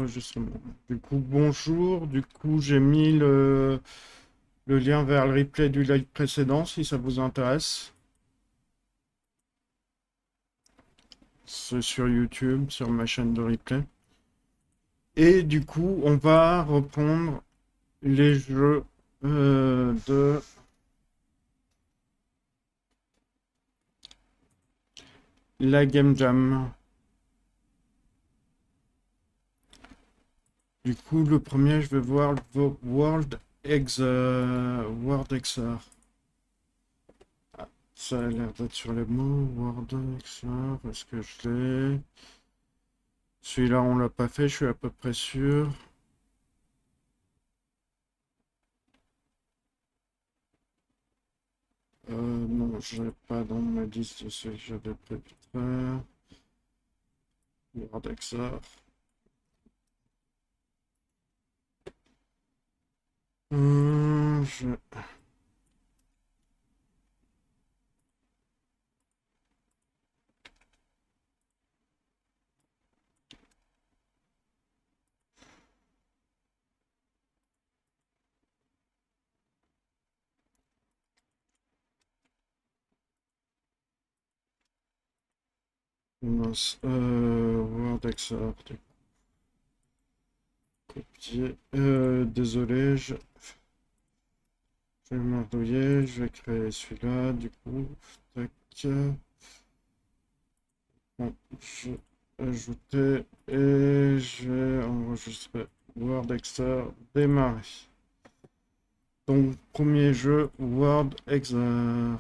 enregistrement. Du coup, bonjour. Du coup, j'ai mis le lien vers le replay du live précédent si ça vous intéresse. C'est sur YouTube, sur ma chaîne de replay. Et du coup, on va reprendre les jeux de la Game Jam. Du coup, le premier, je vais voir le World XR. Ça a l'air d'être sur les mots. World XR, est-ce que je l'ai? Celui-là, on l'a pas fait, je suis à peu près sûr. Non, je l'ai pas dans ma liste de ceux que j'avais prévu de faire. Word XR. Hum, je... mince, Word XR, du copier. Désolé, je vais m'embrouiller, je vais créer celui-là, du coup. Tac. Bon, je vais ajouter et je vais enregistrer Word XR, démarrer. Donc, premier jeu, Word XR.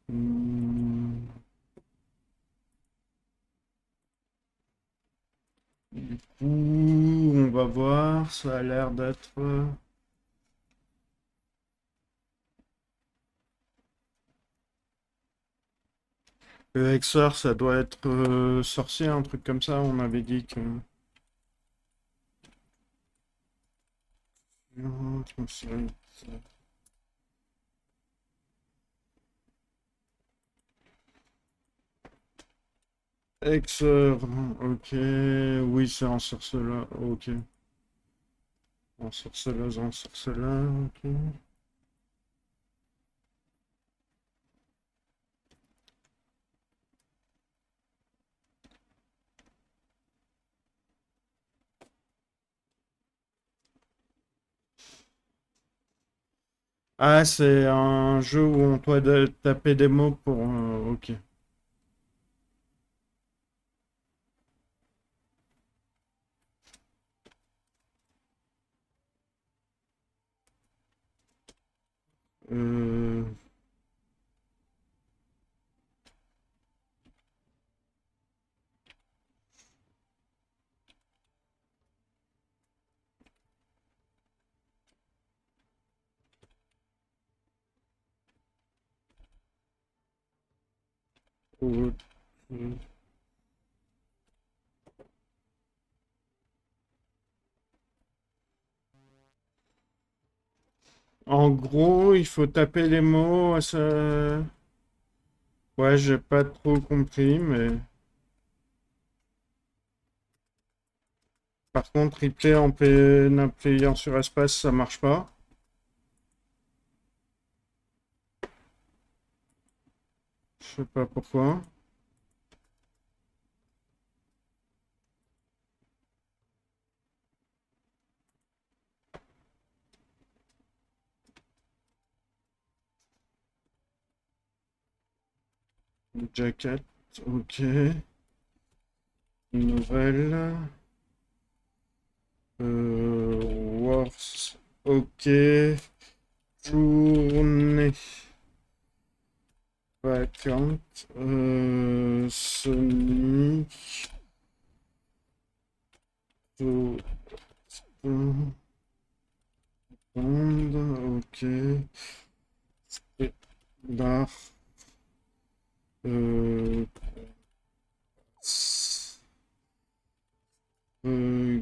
Hmm. Du coup, on va voir, ça a l'air d'être... Le Hexor, ça doit être sorcier, un truc comme ça, on avait dit que... Non, Hexor, ok, oui, c'est en sorceleur, ok. En sorceleur, ok. Ah, c'est un jeu où on doit taper des mots pour... ok. Euh... ok. En gros, il faut taper les mots, ça... Ouais, j'ai pas trop compris, mais... Par contre, replay en appuyant sur espace, ça marche pas. Je sais pas pourquoi. Jacket, ok. Nouvelle. Wars, ok. Journée vacante. Sonic. To- ok. Et là, euh, euh,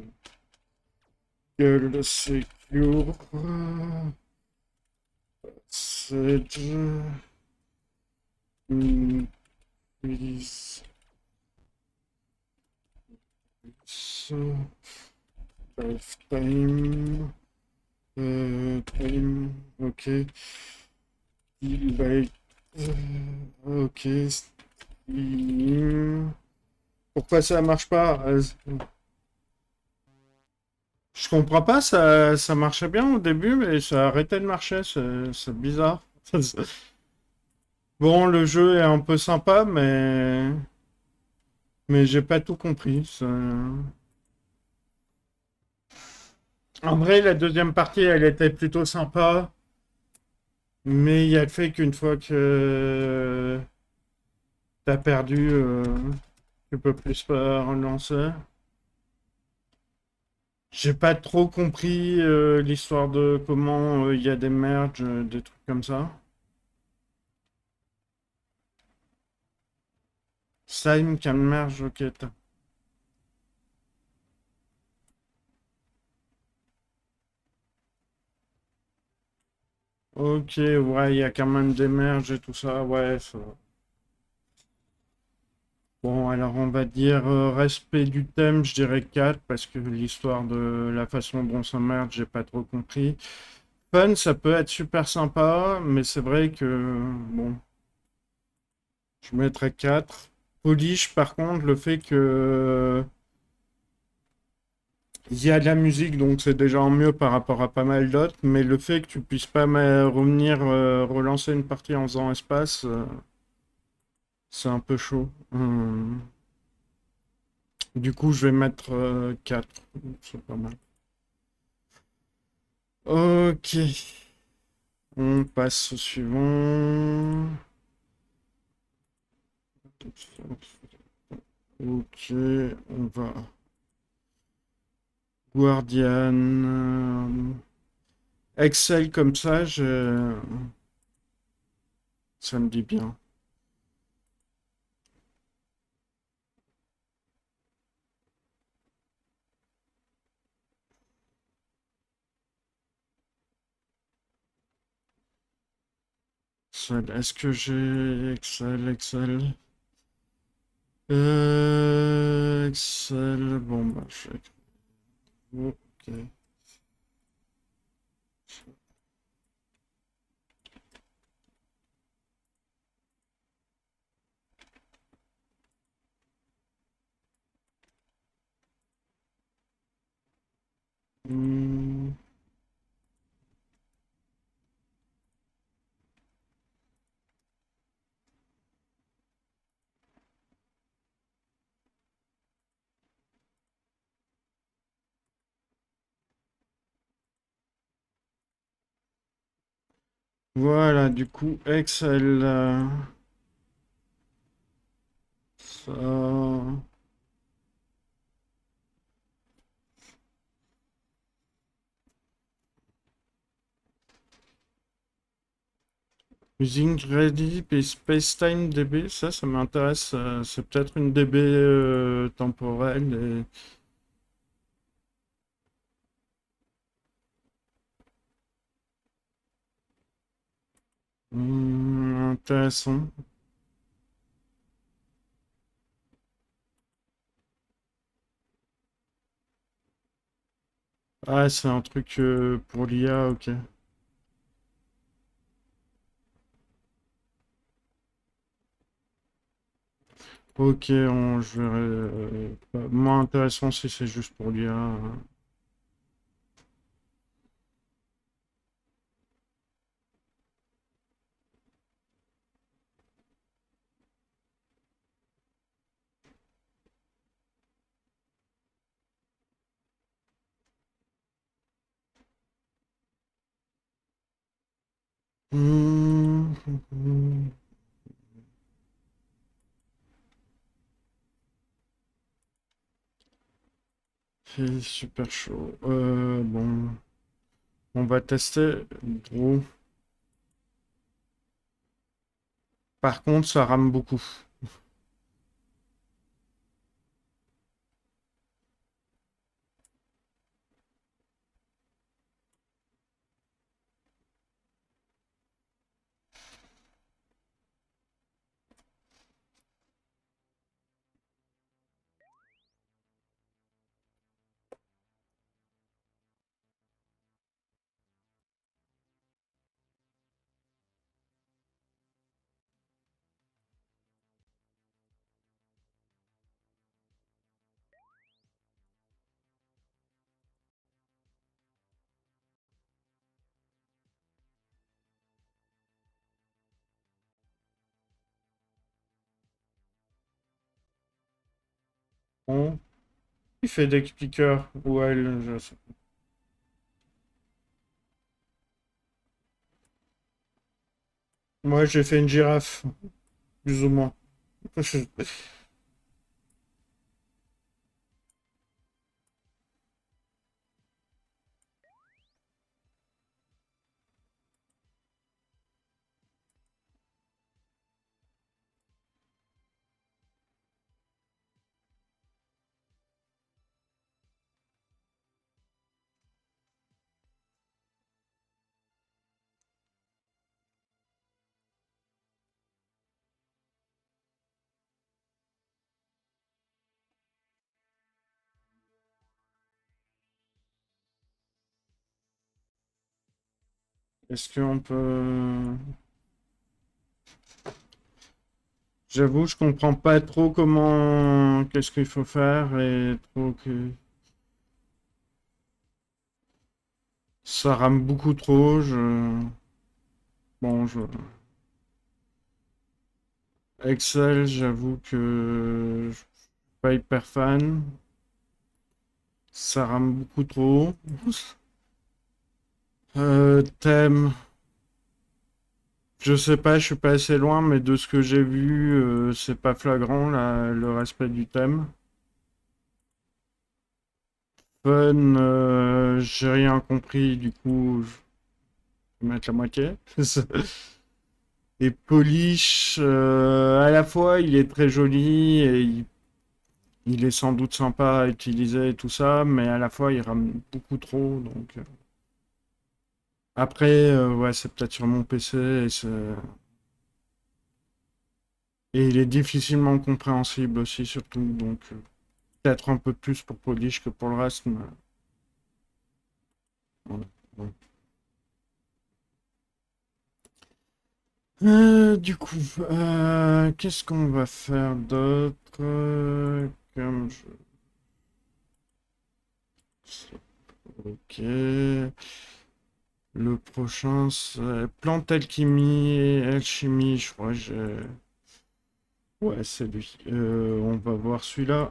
gueule secure. Sedge. Please. Time. Time. Ok. Like, ok. Steam. Pourquoi ça marche pas? Je comprends pas, ça marchait bien au début, mais ça a arrêté de marcher, c'est bizarre. Bon, le jeu est un peu sympa, mais j'ai pas tout compris. En vrai, la deuxième partie, elle était plutôt sympa, mais il y a le fait qu'une fois que t'as perdu, tu peux plus pas relancer. J'ai pas trop compris l'histoire de comment il y a des merges, des trucs comme ça. Slime can merge, ok. Ok, ouais, il y a quand même des merges et tout ça, ouais. Bon, alors on va dire respect du thème, je dirais 4 parce que l'histoire de la façon dont ça merge, j'ai pas trop compris. Fun, ça peut être super sympa, mais c'est vrai que, bon, je mettrais 4. Polish, par contre, le fait que il y a de la musique, donc c'est déjà en mieux par rapport à pas mal d'autres, mais le fait que tu puisses pas revenir relancer une partie en faisant espace, c'est un peu chaud. Du coup, je vais mettre 4. C'est pas mal. Ok, on passe au suivant. Ok, on va. Guardian. Excel comme ça, ça me dit bien. Excel. Est-ce que j'ai Excel? Excel. Bon, bah, je vais. Ok. Hmm, Voilà, du coup, Excel. Ça. Using Ready puis Spacetime DB, ça m'intéresse. C'est peut-être une DB temporelle. Intéressant. Ah, c'est un truc pour l'IA, ok. Ok, je verrai. Moins intéressant si c'est juste pour l'IA. Hmm, C'est super chaud. Bon, on va tester Draw. Par contre, ça rame beaucoup. On... Il fait des clickers. Ou elle, je sais. Moi, j'ai fait une girafe, plus ou moins. Est-ce qu'on peut... J'avoue, je comprends pas trop comment... Qu'est-ce qu'il faut faire et trop que... Ça rame beaucoup trop, je... Bon, je... Excel, j'avoue que... Je suis pas hyper fan. Ça rame beaucoup trop. Thème... Je sais pas, je suis pas assez loin, mais de ce que j'ai vu, c'est pas flagrant, là, le respect du thème. Fun, j'ai rien compris, du coup, je vais mettre la moitié. Et Polish, à la fois, il est très joli et il est sans doute sympa à utiliser et tout ça, mais à la fois, il rame beaucoup trop. Donc, après, ouais, c'est peut-être sur mon PC et il est difficilement compréhensible aussi, surtout. Donc, peut-être un peu plus pour Polish que pour le reste. Mais voilà. Bon. Du coup, qu'est-ce qu'on va faire d'autre comme je... Ok. Le prochain, c'est plante alchimie et alchimie, je crois. Ouais, c'est lui. On va voir celui-là.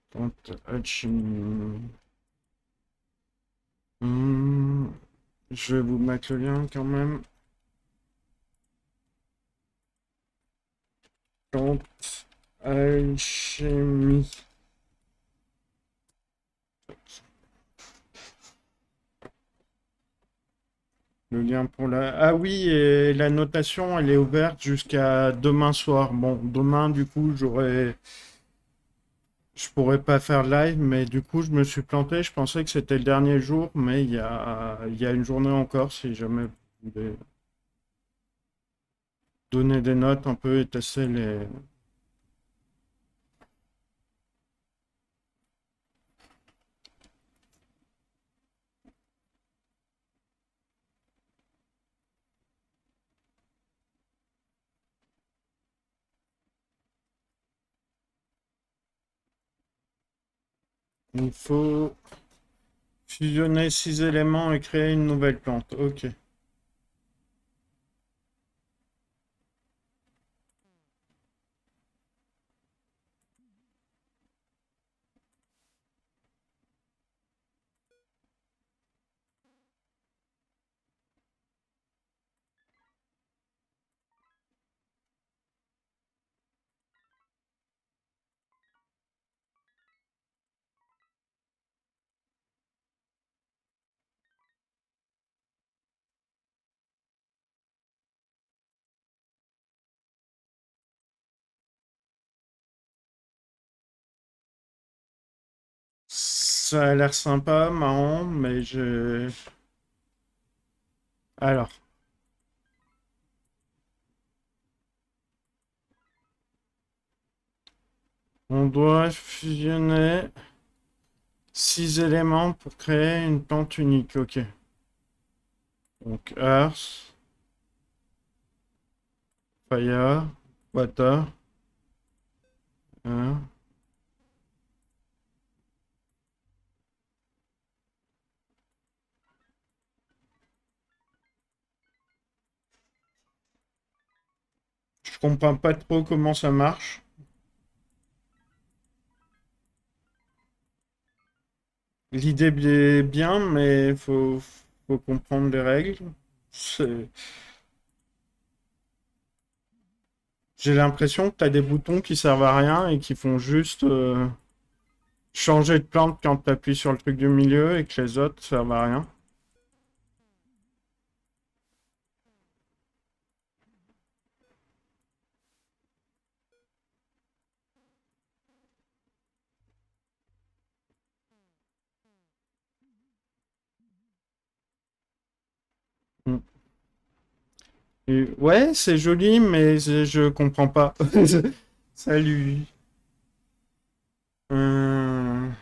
Plante alchimie. Hmm, je vais vous mettre le lien quand même. Plante alchimie. Le lien pour la... Ah oui, et la notation, elle est ouverte jusqu'à demain soir. Bon, demain, du coup, Je pourrais pas faire live, mais du coup, je me suis planté. Je pensais que c'était le dernier jour, mais il y a une journée encore si jamais vous voulez donner des notes un peu et tester les... Il faut fusionner 6 éléments et créer une nouvelle plante. Ok. Ça a l'air sympa, marrant, mais je... Alors, on doit fusionner 6 éléments pour créer une plante unique. Ok. Donc, Earth, Fire, Water. Hein. Je comprends pas trop comment ça marche. L'idée est bien, mais faut comprendre les règles. C'est- J'ai l'impression que tu as des boutons qui servent à rien et qui font juste changer de plante quand tu appuies sur le truc du milieu et que les autres servent à rien. Mm. Ouais, c'est joli, mais je comprends pas. Salut. Hum,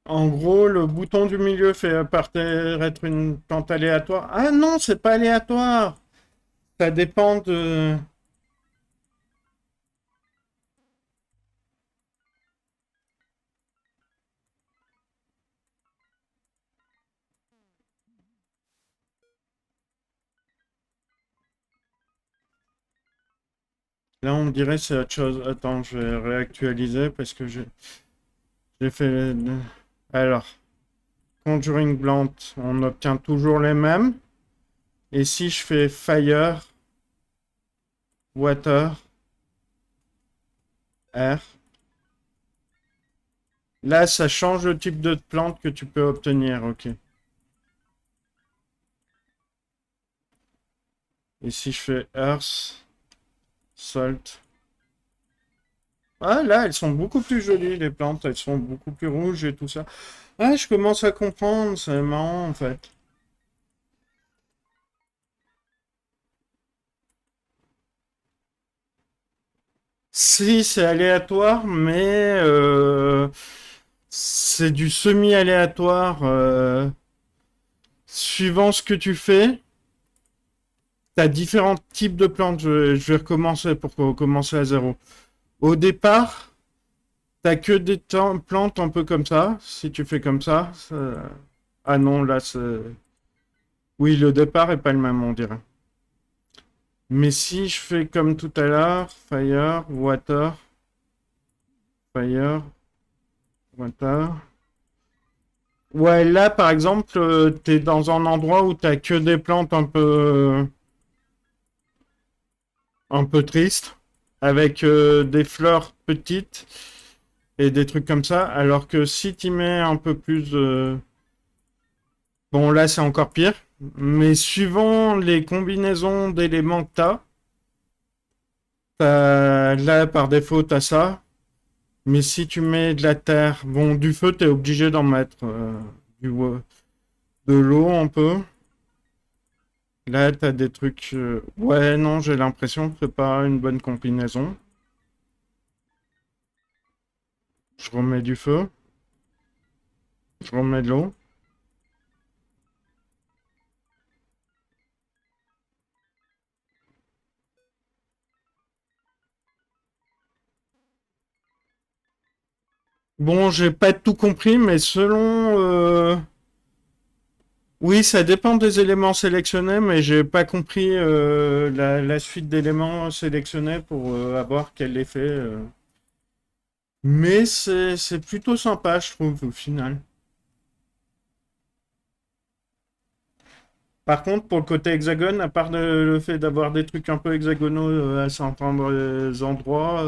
En gros, le bouton du milieu fait apparaître une plante aléatoire. Ah non, c'est pas aléatoire. Ça dépend de... Là, on dirait que c'est autre chose. Attends, je vais réactualiser parce que j'ai fait... Alors, Conjuring Plant, on obtient toujours les mêmes. Et si je fais Fire, Water, Air, là, ça change le type de plante que tu peux obtenir, ok. Et si je fais Earth, Salt... Ah, là, elles sont beaucoup plus jolies, les plantes. Elles sont beaucoup plus rouges et tout ça. Ah, je commence à comprendre. C'est marrant, en fait. Si, c'est aléatoire, mais c'est du semi-aléatoire. Suivant ce que tu fais, tu as différents types de plantes. Je vais recommencer pour commencer à zéro. Au départ, t'as que des plantes un peu comme ça. Si tu fais comme ça... Ah non, là, c'est... Oui, le départ est pas le même, on dirait. Mais si je fais comme tout à l'heure, Fire, Water, Fire, Water... Ouais, là, par exemple, t'es dans un endroit où t'as que des plantes un peu tristes, avec des fleurs petites et des trucs comme ça, alors que si tu mets un peu plus de... Bon, là, c'est encore pire, mais suivant les combinaisons d'éléments que là, par défaut, t'as ça, mais si tu mets de la terre, bon, du feu, t'es obligé d'en mettre, de l'eau un peu. Là, t'as des trucs. Ouais, non, j'ai l'impression que c'est pas une bonne combinaison. Je remets du feu, je remets de l'eau. Bon, j'ai pas tout compris, mais selon. Oui, ça dépend des éléments sélectionnés, mais j'ai pas compris la suite d'éléments sélectionnés pour avoir quel effet. Mais c'est plutôt sympa, je trouve, au final. Par contre, pour le côté hexagone, à part le fait d'avoir des trucs un peu hexagonaux à certains endroits,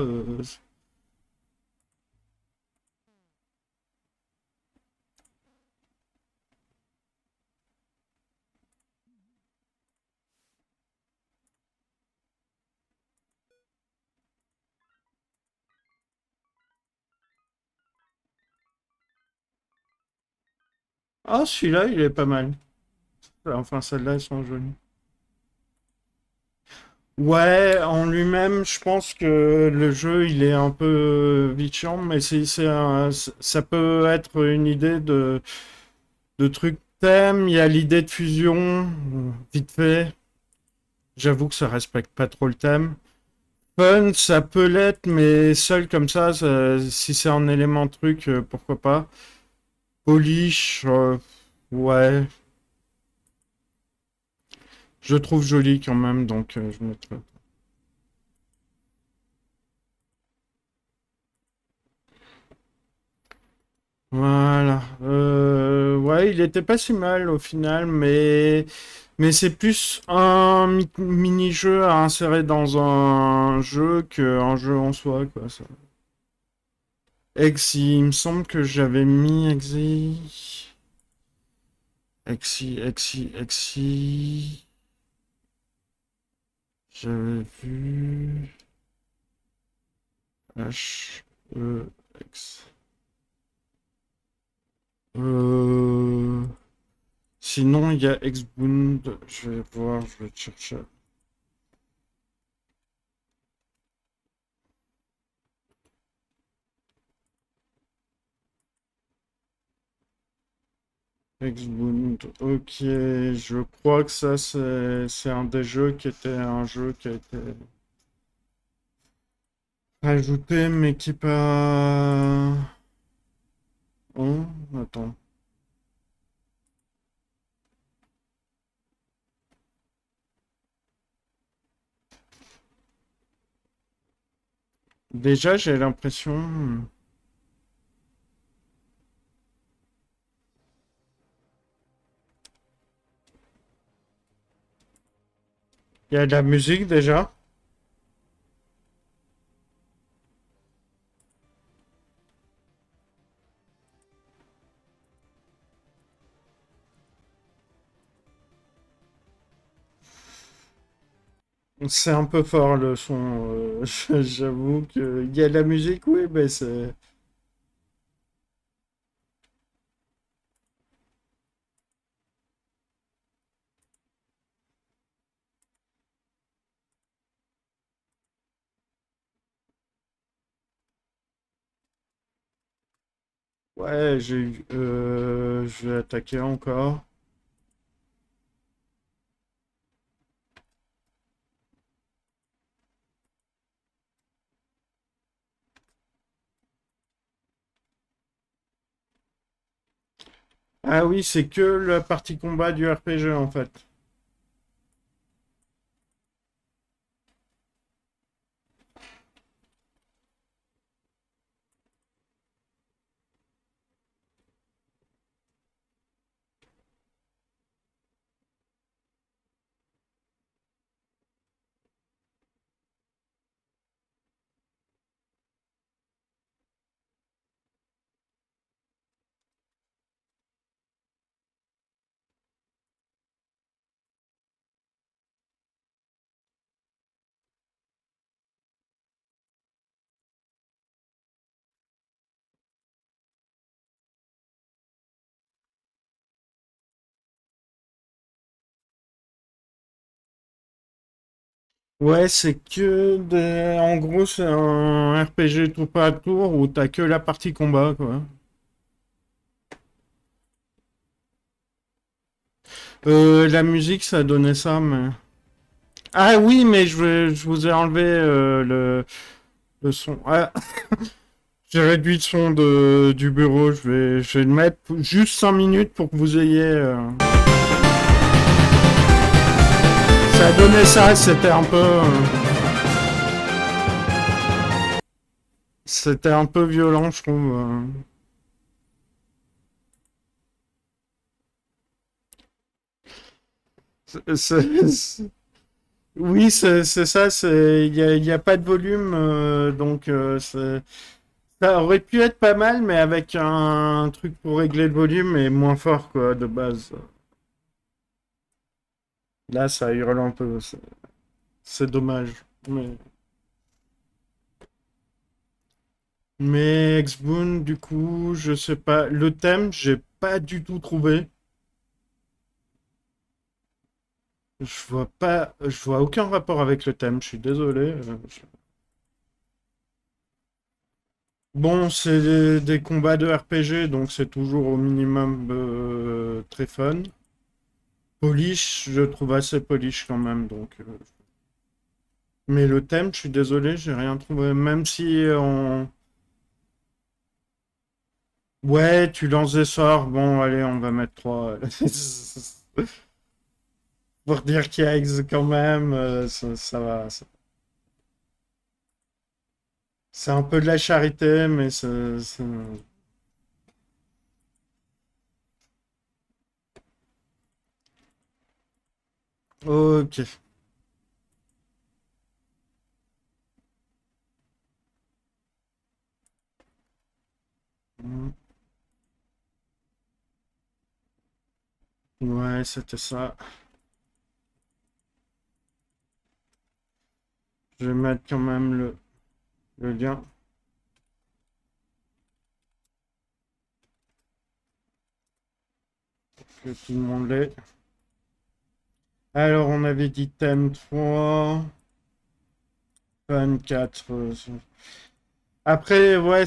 ah, celui-là, il est pas mal. Enfin, celles-là, elles sont jolies. Ouais, en lui-même, je pense que le jeu, il est un peu vite chiant, mais ça peut être une idée de truc thème. Il y a l'idée de fusion, vite fait. J'avoue que ça respecte pas trop le thème. Fun, ça peut l'être, mais seul comme si c'est un élément truc, pourquoi pas. Polish, ouais. Je trouve joli quand même, donc je mettrai. Voilà. Ouais, il était pas si mal au final, mais c'est plus un mini-jeu à insérer dans un jeu qu'un jeu en soi, quoi. Ça. Exi, il me semble que j'avais mis Exi. Exi. J'avais vu H-E-X. Euh... Sinon, il y a Xbound. Je vais voir, je vais chercher. Xbound. Ok, je crois que ça, c'est un des jeux qui était un jeu qui a été ajouté, mais qui pas. Oh, attends. Déjà, j'ai l'impression. Il y a de la musique déjà. C'est un peu fort le son. J'avoue qu'il y a de la musique, oui, mais c'est. Ouais, je vais attaquer encore. Ah oui, c'est que la partie combat du RPG en fait. Ouais, c'est que des... En gros, c'est un RPG tour par tour où t'as que la partie combat, quoi. La musique, ça donnait ça, mais... Ah oui, mais je vous ai enlevé le son. Ah, j'ai réduit le son du bureau. Je vais le mettre juste 5 minutes pour que vous ayez... Ça donnait ça, c'était un peu violent, je trouve. Oui, c'est ça, il y a pas de volume, donc ça aurait pu être pas mal, mais avec un truc pour régler le volume et moins fort, quoi, de base. Là, ça hurle un peu, c'est dommage. Mais, mais X-Boon, du coup, je sais pas, le thème, j'ai pas du tout trouvé. Je vois aucun rapport avec le thème, je suis désolé. Bon, c'est des combats de RPG, donc c'est toujours au minimum très fun. Polish, je trouve assez polish quand même, donc. Mais le thème, je suis désolé, j'ai rien trouvé. Même si on. Ouais, tu lances des sorts, bon, allez, on va mettre 3. Pour dire qu'il y a Ex quand même, ça va. C'est un peu de la charité, mais Ok. Mm. Ouais, c'était ça. Je vais mettre quand même le lien, que tout le monde l'ait. Alors, on avait dit thème 3, fun 4. Après, ouais,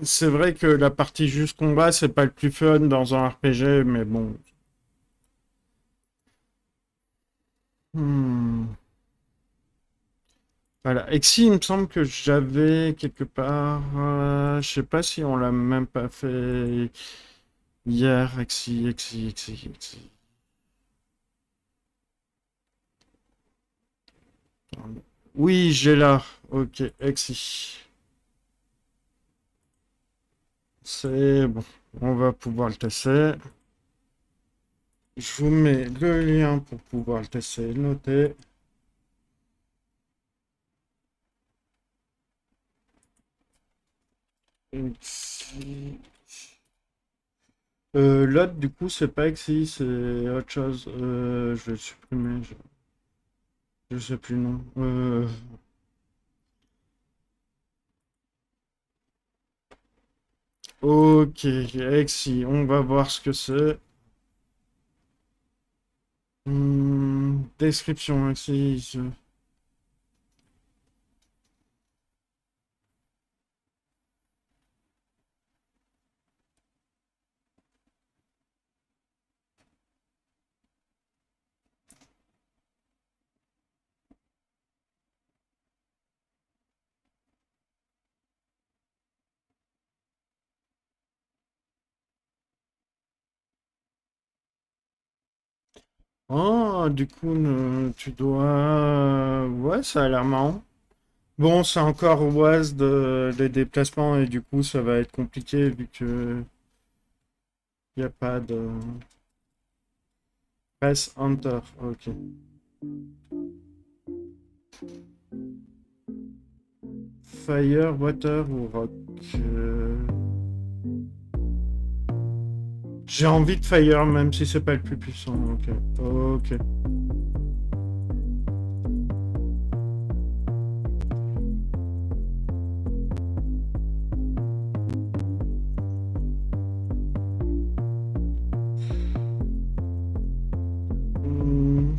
c'est vrai que la partie juste combat, c'est pas le plus fun dans un RPG, mais bon. Hmm. Voilà. Exi, il me semble que j'avais quelque part. Je sais pas si on l'a même pas fait hier. Exi. Oui, j'ai là. Ok, Exi. C'est bon. On va pouvoir le tester. Je vous mets le lien pour pouvoir le tester, noter. Exi. L'autre, du coup, c'est pas Exi, c'est autre chose. Je vais le supprimer. Je sais plus le nom. Ok, Exi, on va voir ce que c'est. Description, Exi. Oh, du coup, tu dois. Ouais, ça a l'air marrant. Bon, c'est encore OAS des déplacements et du coup, ça va être compliqué vu que il n'y a pas de. Press Enter. Ok. Fire, Water ou Rock? Euh, J'ai envie de Fire, même si c'est pas le plus puissant. Ok. Ok. Hmm.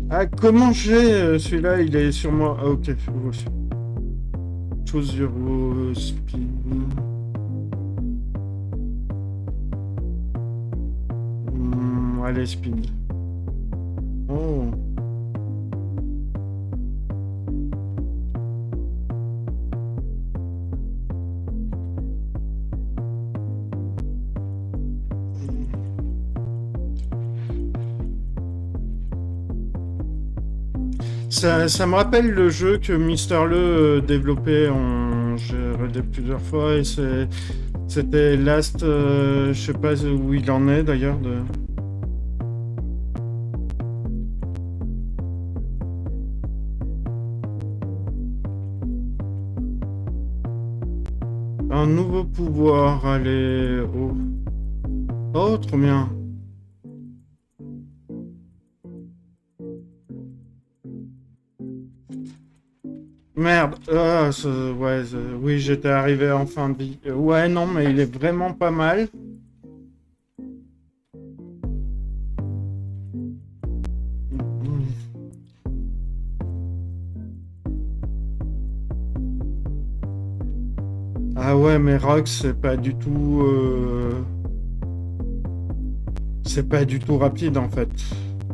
Ah, comment j'ai celui-là? Il est sur moi. Ah, ok. Choose your speed. Allez, speed. Oh. Ça me rappelle le jeu que Mister Le développait. J'ai regardé plusieurs fois et c'était Last. Je sais pas où il en est d'ailleurs. Un nouveau pouvoir. Allez. Oh. Oh, trop bien. Merde. Ah, ouais, oui, j'étais arrivé en fin de vie. Ouais, non, mais il est vraiment pas mal. Ah ouais, mais Rox, c'est pas du tout rapide en fait.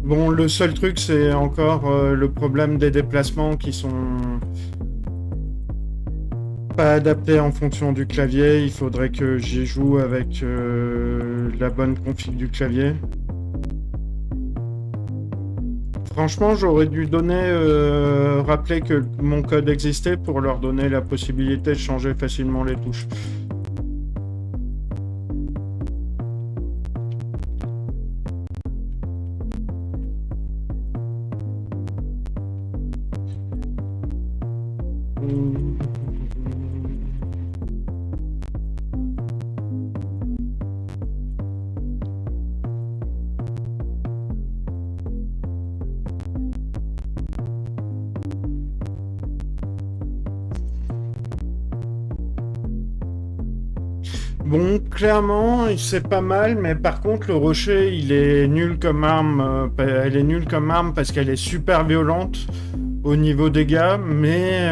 Bon, le seul truc, c'est encore le problème des déplacements qui sont Pas adapté en fonction du clavier, il faudrait que j'y joue avec la bonne config du clavier. Franchement, j'aurais dû rappeler que mon code existait pour leur donner la possibilité de changer facilement les touches. Bon, clairement, c'est pas mal, mais par contre, le rocher, il est nul comme arme. Elle est nulle comme arme parce qu'elle est super violente au niveau dégâts, mais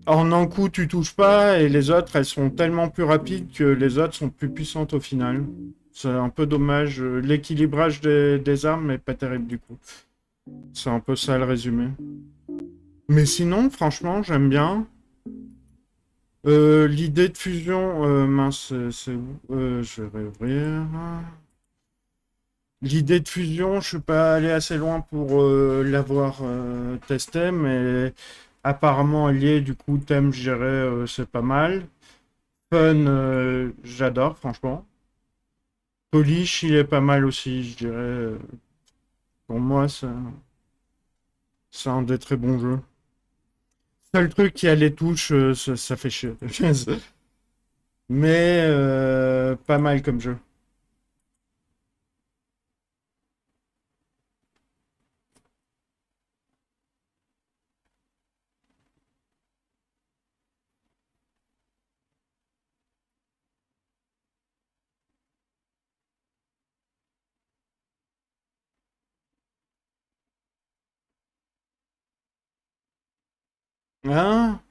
en un coup, tu touches pas, et les autres, elles sont tellement plus rapides que les autres sont plus puissantes au final. C'est un peu dommage. L'équilibrage des armes est pas terrible du coup. C'est un peu ça le résumé. Mais sinon, franchement, j'aime bien. L'idée de fusion, mince, c'est où? Je vais réouvrir. L'idée de fusion, je suis pas allé assez loin pour l'avoir testé, mais apparemment elle y est, du coup, thème, je dirais, c'est pas mal. Fun, j'adore, franchement. Polish, il est pas mal aussi, je dirais. Pour moi, c'est un des très bons jeux. Seul truc qui a les touches, ça fait chier. Mais pas mal comme jeu. Hein?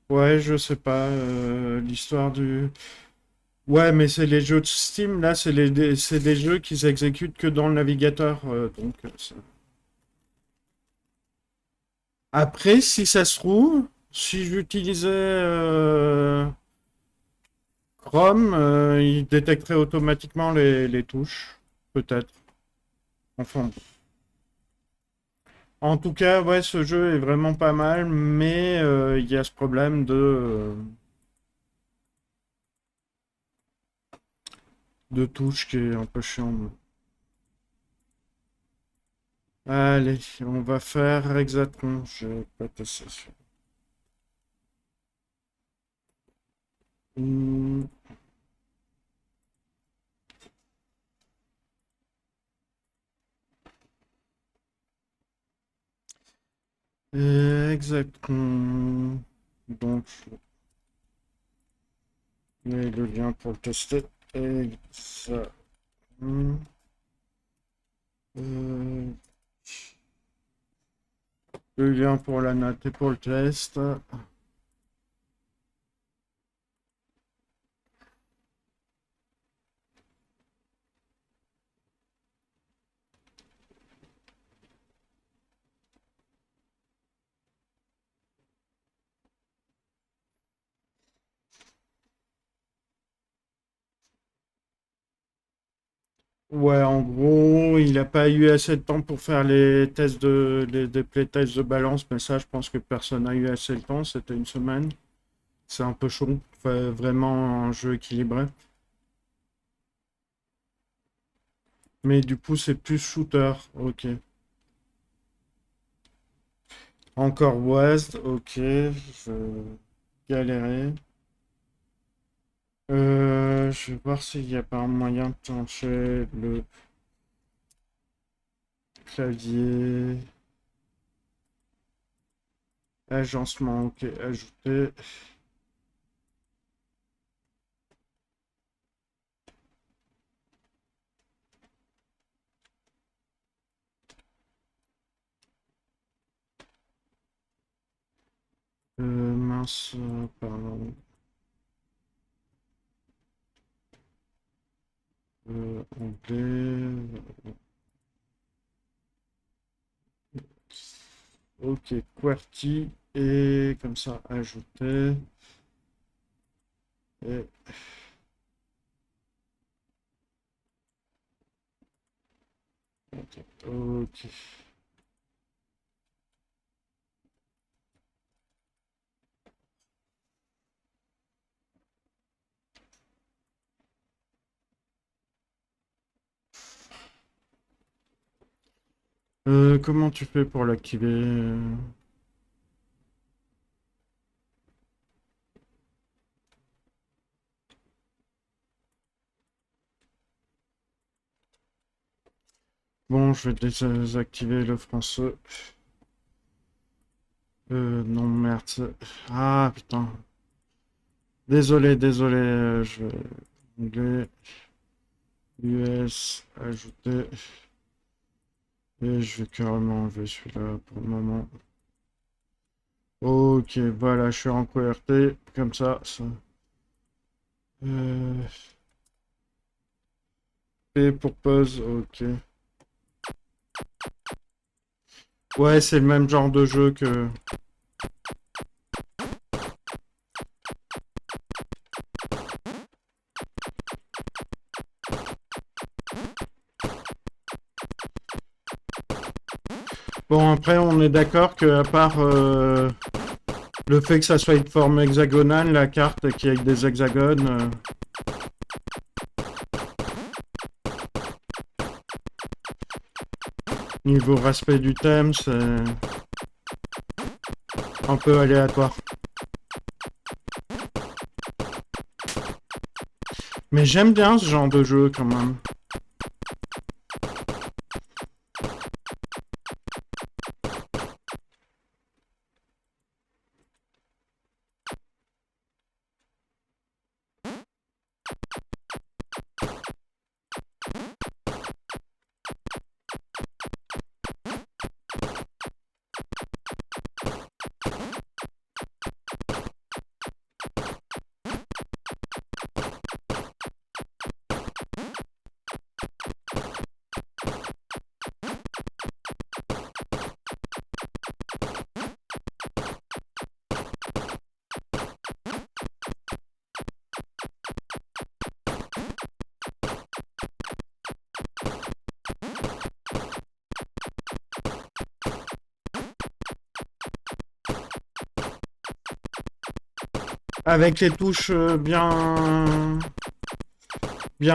Ouais, je sais pas. L'histoire du. Ouais, mais c'est les jeux de Steam, là, c'est des jeux qui s'exécutent que dans le navigateur. Après, si ça se trouve, si j'utilisais Chrome, il détecterait automatiquement les touches. Peut-être. Enfin. En tout cas, ouais, ce jeu est vraiment pas mal, mais il y a ce problème de touche qui est un peu chiant. Allez, on va faire exactement. Je vais pas tester ça. Hmm, exactement. Donc, je mets le lien pour le tester. Et ça. Hmm, euh, le lien pour la note et pour le test. Ouais, en gros, il n'a pas eu assez de temps pour faire des playtests de balance, mais ça, je pense que personne n'a eu assez de temps. C'était une semaine. C'est un peu chaud. Enfin, vraiment un jeu équilibré. Mais du coup, c'est plus shooter. Ok. Encore West. Ok. Je galérais. Je vais voir s'il n'y a pas un moyen de trancher le clavier. Agencement. Ok. Ajouter. Mince. Pardon. Anglais. Ok, QWERTY. Et comme ça, ajouter. Et... Ok. Comment tu fais pour l'activer? Bon, je vais désactiver le français. Non, merde. Ah, putain. Désolé, désolé. Je vais... Anglais, US, ajouter. Et je vais carrément enlever celui-là pour le moment. Ok, voilà, je suis en QWERTY. Comme ça. Euh, P pour pause, ok. Ouais, c'est le même genre de jeu que... Bon, après, on est d'accord que à part le fait que ça soit une forme hexagonale, la carte qui est avec des hexagones, niveau respect du thème, c'est un peu aléatoire. Mais j'aime bien ce genre de jeu quand même. Avec les touches bien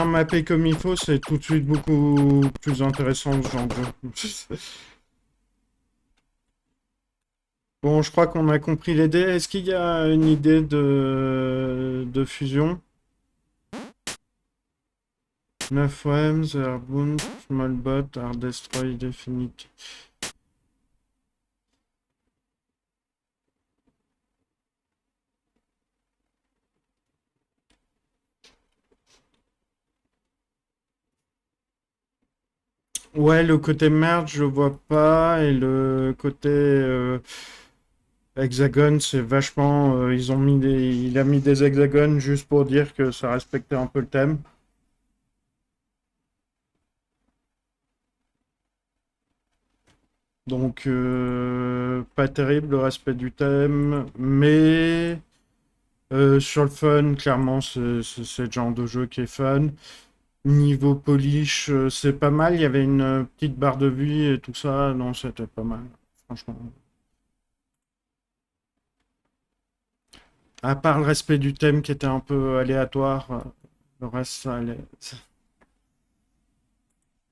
mappées comme il faut, c'est tout de suite beaucoup plus intéressant ce genre de jeu. Bon, je crois qu'on a compris les dés. Est-ce qu'il y a une idée de fusion? 9 Worms, Airbound, Smallbot, Hard Destroy, Definite. Ouais, le côté merge, je vois pas. Et le côté hexagone, c'est vachement. Il a mis des hexagones juste pour dire que ça respectait un peu le thème. Donc, pas terrible le respect du thème. Mais sur le fun, clairement, c'est le genre de jeu qui est fun. Niveau polish, c'est pas mal. Il y avait une petite barre de vie et tout ça. Non, c'était pas mal. Franchement. À part le respect du thème qui était un peu aléatoire, le reste, ça allait.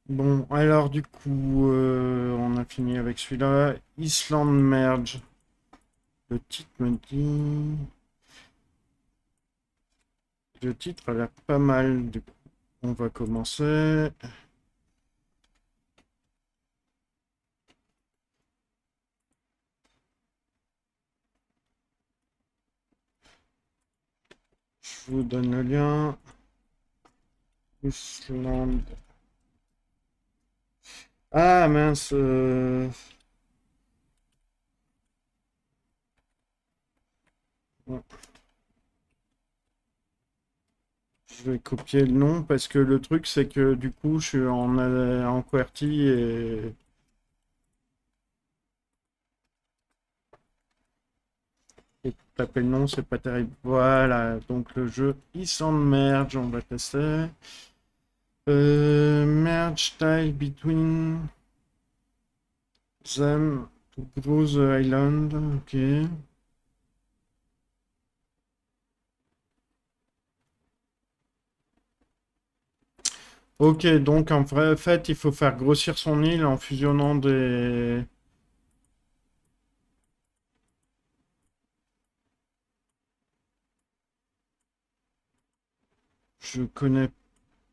Bon, alors du coup, on a fini avec celui-là. Island Merge. Le titre me dit... Le titre a l'air pas mal. Du coup, on va commencer. Je vous donne le lien. Island. Ah mince. Ouais. Je vais copier le nom parce que le truc c'est que du coup je suis en QWERTY et Et taper le nom, c'est pas terrible. Voilà, donc le jeu, il s'emmerge, on va tester. Merge tile between them to grow the island. Ok. Ok, donc en vrai fait, il faut faire grossir son île en fusionnant des... Je connais...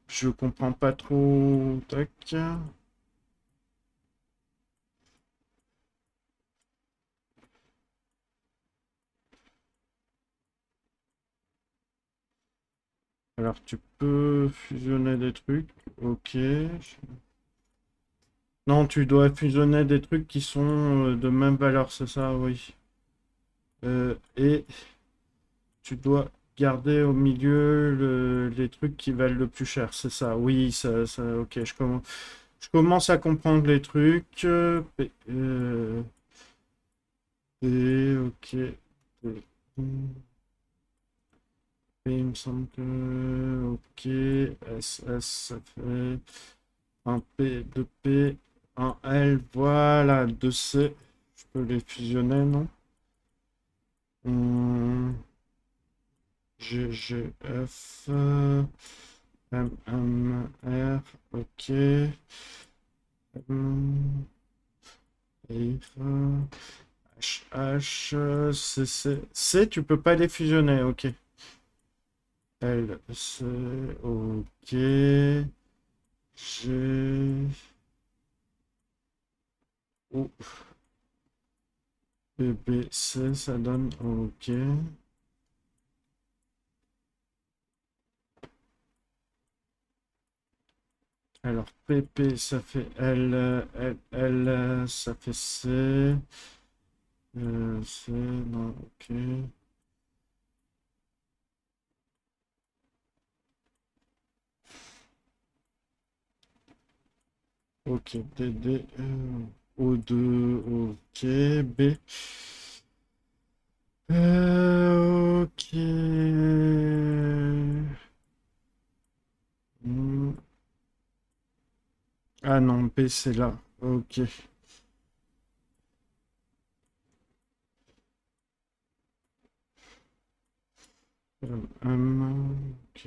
Je comprends pas trop... Tac. Alors tu peux fusionner des trucs. Ok. Non, tu dois fusionner des trucs qui sont de même valeur, c'est ça, oui. Et tu dois garder au milieu les trucs qui valent le plus cher, c'est ça. Oui, ok, je commence à comprendre les trucs. Ok. Il me semble que... Ok. SS, ça fait un P, 2P, un L, voilà, 2C. Je peux les fusionner, non? G, G, F, M, M, R, ok. M, R, H, H, C, C. C, tu peux pas les fusionner, ok. L, C, ok. G, O, B, B, C, ça donne, ok. Alors, PP, ça fait L, L, L, ça fait C. C, non, ok. Ok, DD, O2, ok, B. Ok. Hmm. Ah non, B, c'est là. Ok. Ok.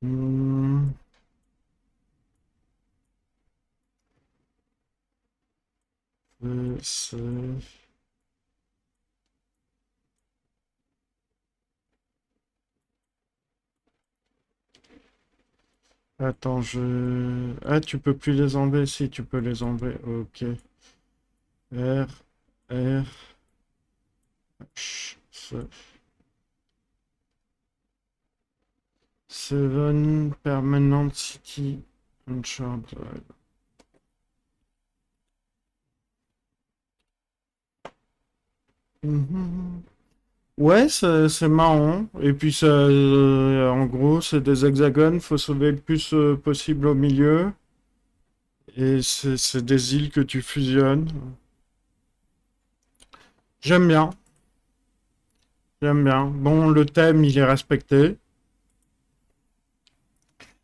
Hmm. C. Attends, je... Ah, tu peux plus les enlever? Si, tu peux les enlever. Ok. R, R, H, C. Seven Permanent City Uncharted. Mhm. Ouais, c'est marrant. Et puis, ça, en gros, c'est des hexagones. Faut sauver le plus possible au milieu. Et c'est des îles que tu fusionnes. J'aime bien. J'aime bien. Bon, le thème, il est respecté.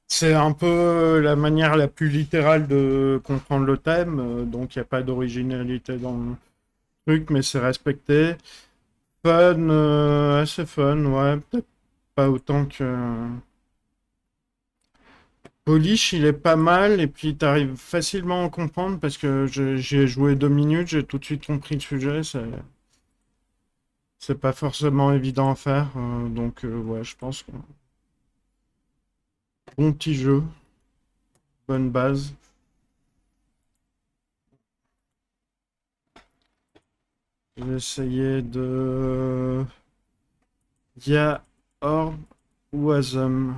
C'est un peu la manière la plus littérale de comprendre le thème. Donc, il n'y a pas d'originalité dans le truc, mais c'est respecté. Fun, assez fun, ouais. Peut-être pas autant que... Polish, il est pas mal, et puis t'arrives facilement à en comprendre, parce que j'y ai joué 2 minutes, j'ai tout de suite compris le sujet, c'est pas forcément évident à faire, donc ouais, je pense que bon petit jeu, bonne base. Je vais essayer de... Dia Orb ou Asm.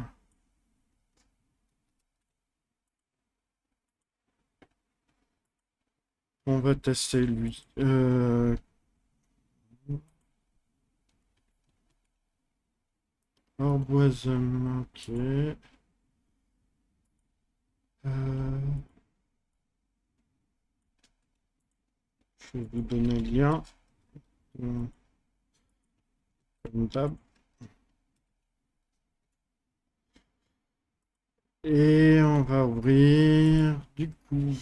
On va tester lui. Orb ou Asm, ok. Euh, Je vais vous donner le lien. Hum, Comme d'hab. Et on va ouvrir du coup.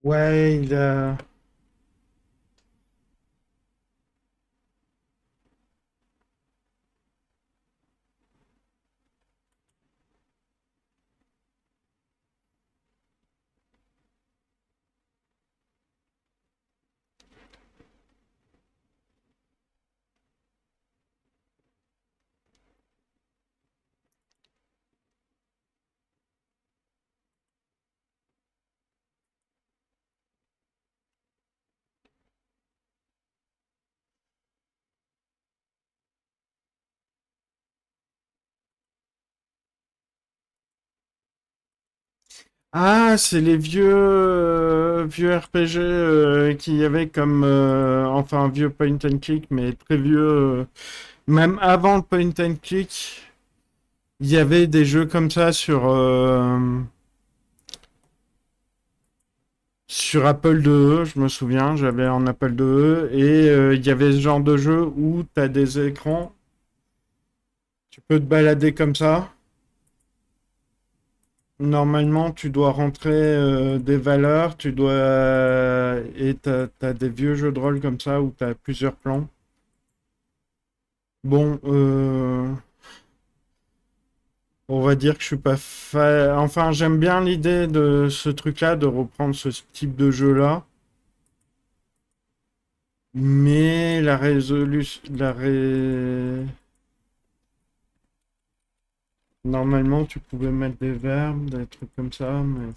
Ouais, il a... Ah, c'est les vieux RPG qu'il y avait comme enfin vieux point and click, mais très vieux. Même avant le point and click, il y avait des jeux comme ça sur Apple IIe, je me souviens, j'avais un Apple IIe et il y avait ce genre de jeu où tu as des écrans, tu peux te balader comme ça. Normalement, tu dois rentrer des valeurs, tu dois et t'as des vieux jeux de rôle comme ça où t'as plusieurs plans. Bon, on va dire que je suis pas fan. Enfin, j'aime bien l'idée de ce truc-là, de reprendre ce type de jeu-là, mais la résolution, normalement, tu pouvais mettre des verbes, des trucs comme ça, mais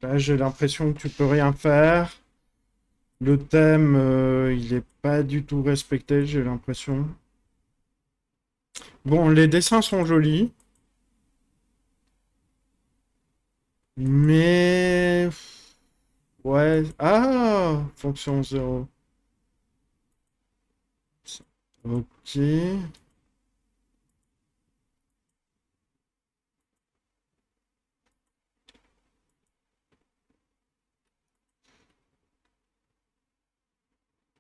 là, j'ai l'impression que tu peux rien faire. Le thème, il est pas du tout respecté, j'ai l'impression. Bon, les dessins sont jolis, mais... Ouais. Ah! Fonction zéro. Ok.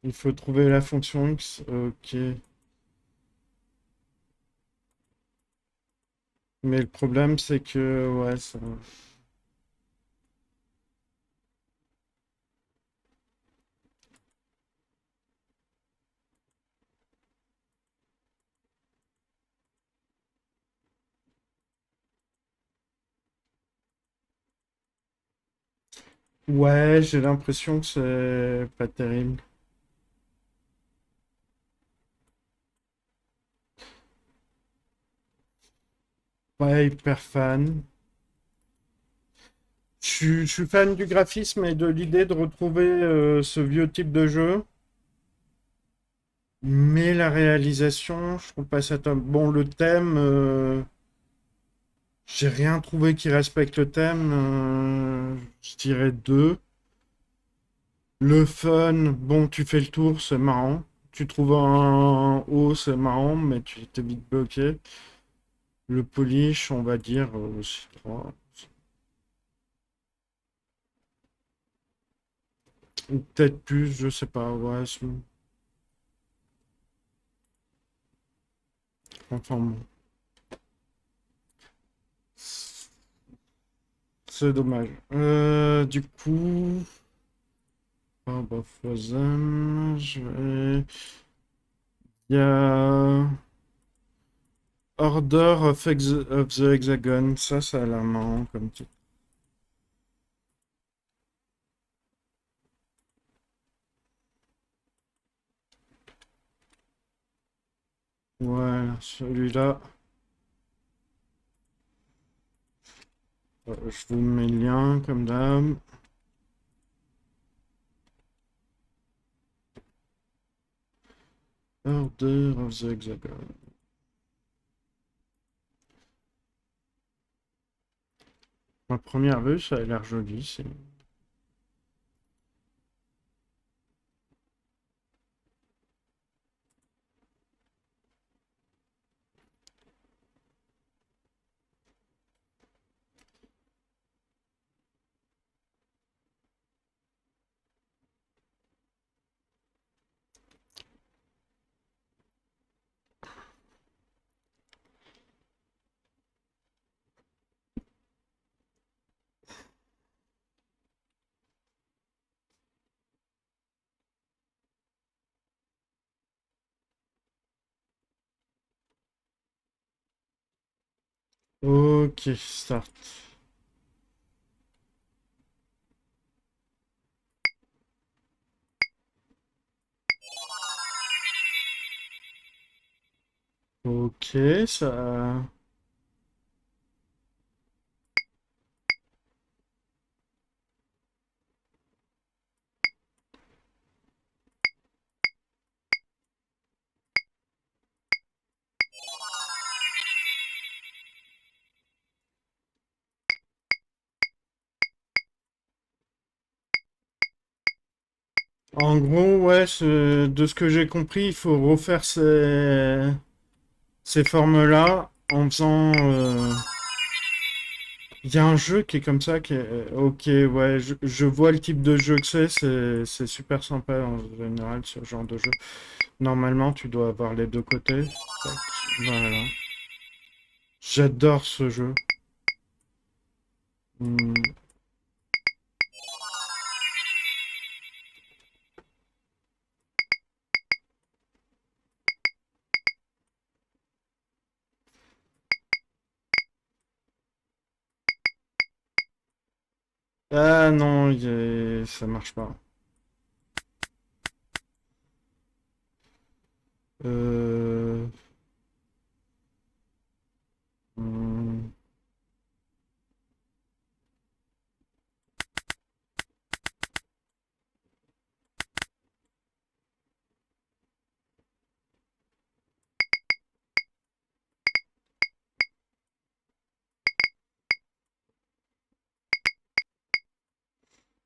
Il faut trouver la fonction X. Ok. Mais le problème, c'est que... Ouais, ça... Ouais, j'ai l'impression que c'est pas terrible. Pas hyper fan. Je suis fan du graphisme et de l'idée de retrouver ce vieux type de jeu. Mais la réalisation, je trouve pas ça top. Bon, le thème, j'ai rien trouvé qui respecte le thème. Je dirais deux. Le fun, bon, tu fais le tour, c'est marrant. Tu trouves un haut, c'est marrant, mais tu t'es vite bloqué. Le polish, on va dire aussi 3. Ou peut-être plus, je sais pas. Ouais, enfin, bon. C'est dommage. Du coup, Orb of Frozen, il y a Order of the Hexagon, ça a l'air marrant comme titre. Voilà, celui-là. Je vous mets le lien comme d'hab. Order of the Hexagon. Ma première vue, ça a l'air joli. C'est... Ok, start. Ok, ça... En gros, ouais, de ce que j'ai compris, il faut refaire ces formes-là en faisant... Il y a un jeu qui est comme ça, qui est... Ok, ouais, je vois le type de jeu que c'est super sympa en général, ce genre de jeu. Normalement, tu dois avoir les deux côtés. Tac, voilà. J'adore ce jeu. Hmm. Ah non, ça marche pas. Euh... hmm.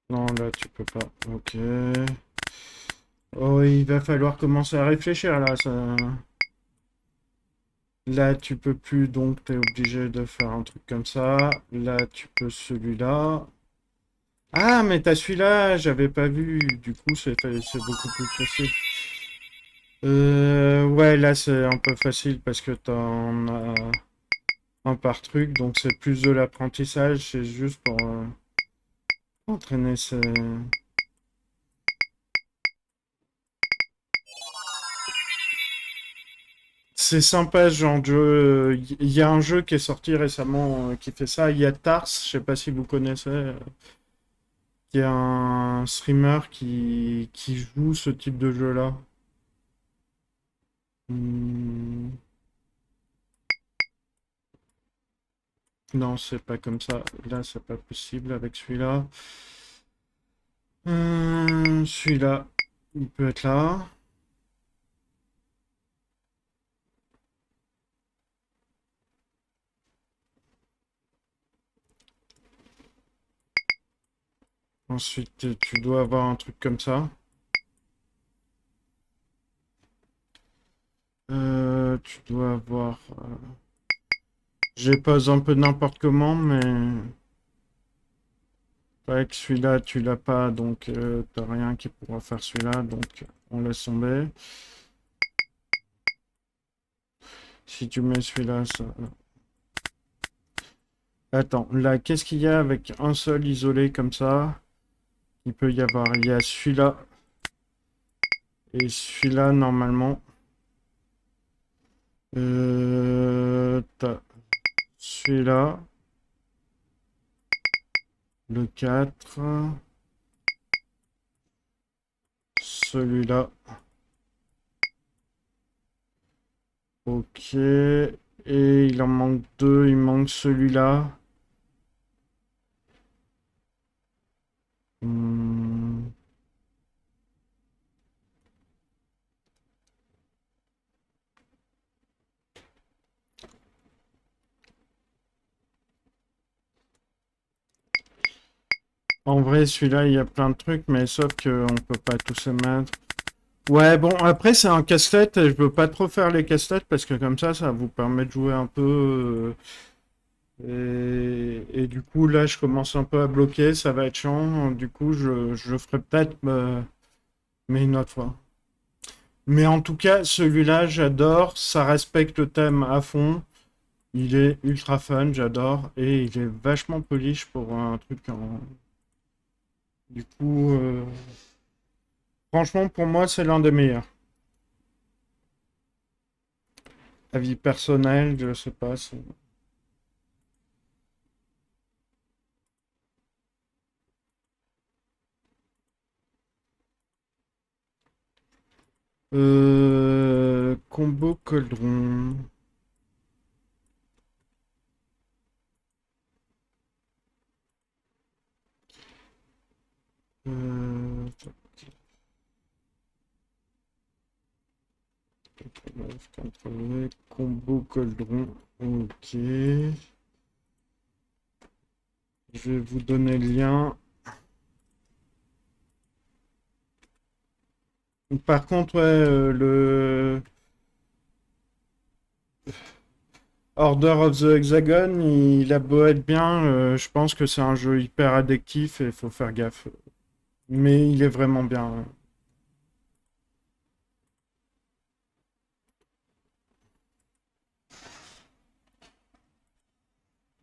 Non, là, tu peux pas. Ok. Oh, il va falloir commencer à réfléchir, là. Là, tu peux plus, donc t'es obligé de faire un truc comme ça. Là, tu peux celui-là. Ah, mais t'as celui-là, j'avais pas vu. Du coup, c'est beaucoup plus facile. Ouais, là, c'est un peu facile parce que t'en as un par truc, donc c'est plus de l'apprentissage. C'est juste pour entraîner ses... C'est sympa ce genre de jeu. Il y a un jeu qui est sorti récemment qui fait ça. Il y a Tars, je sais pas si vous connaissez, qui est un streamer qui joue ce type de jeu-là. Hmm, non, c'est pas comme ça. Là, c'est pas possible avec celui-là. Celui-là, il peut être là. Ensuite, tu dois avoir un truc comme ça. Tu dois avoir... je pose un peu n'importe comment, mais... Ouais, que celui-là, tu l'as pas, donc t'as rien qui pourra faire celui-là, donc on laisse tomber. Si tu mets celui-là, ça... Attends, là, qu'est-ce qu'il y a avec un seul isolé comme ça Il peut y avoir, il y a celui-là et celui-là normalement. T'as celui-là, le 4, celui-là. Ok. Et il en manque deux, il manque celui-là. Hmm. En vrai, celui-là, il y a plein de trucs, mais sauf qu'on peut pas tous se mettre. Ouais, bon, après, c'est un casse-tête, et je veux pas trop faire les casse-têtes, parce que comme ça vous permet de jouer un peu. Et du coup, là, je commence un peu à bloquer, ça va être chiant. Du coup, je le ferai peut-être, mais une autre fois. Mais en tout cas, celui-là, j'adore, ça respecte le thème à fond. Il est ultra fun, j'adore, et il est vachement polish pour un truc en... Du coup, franchement, pour moi, c'est l'un des meilleurs. Avis personnel, je sais pas. Combo Coldron. Euh... 89, contrôler, combo Coldron. Ok. Je vais vous donner le lien. Par contre, ouais, le Order of the Hexagon, il a beau être bien, je pense que c'est un jeu hyper addictif et il faut faire gaffe. Mais il est vraiment bien.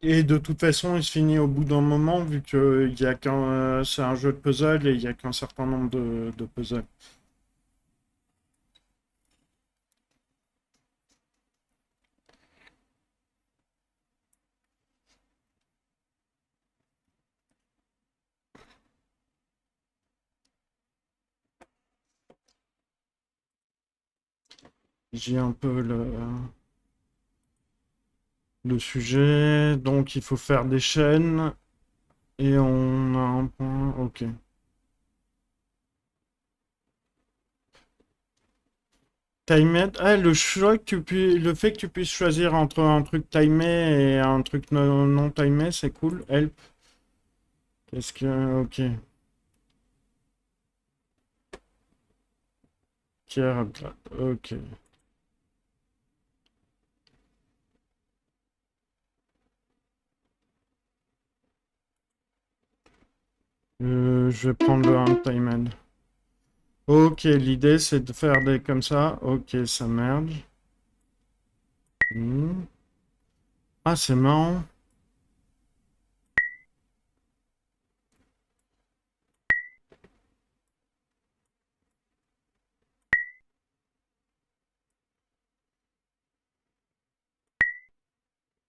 Et de toute façon, il se finit au bout d'un moment, vu que il y a qu'un, c'est un jeu de puzzle et il y a qu'un certain nombre de puzzles. J'ai un peu le sujet. Donc, il faut faire des chaînes. Et on a un point. Ok. Timed. Ah, le choix que le fait que tu puisses choisir entre un truc timé et un truc non timé, c'est cool. Help. Qu'est-ce que. Ok. Pierre Abdra- Ok. Je vais prendre le untimed. Ok, l'idée c'est de faire des comme ça. Ok, ça merge. Hmm. Ah, c'est marrant.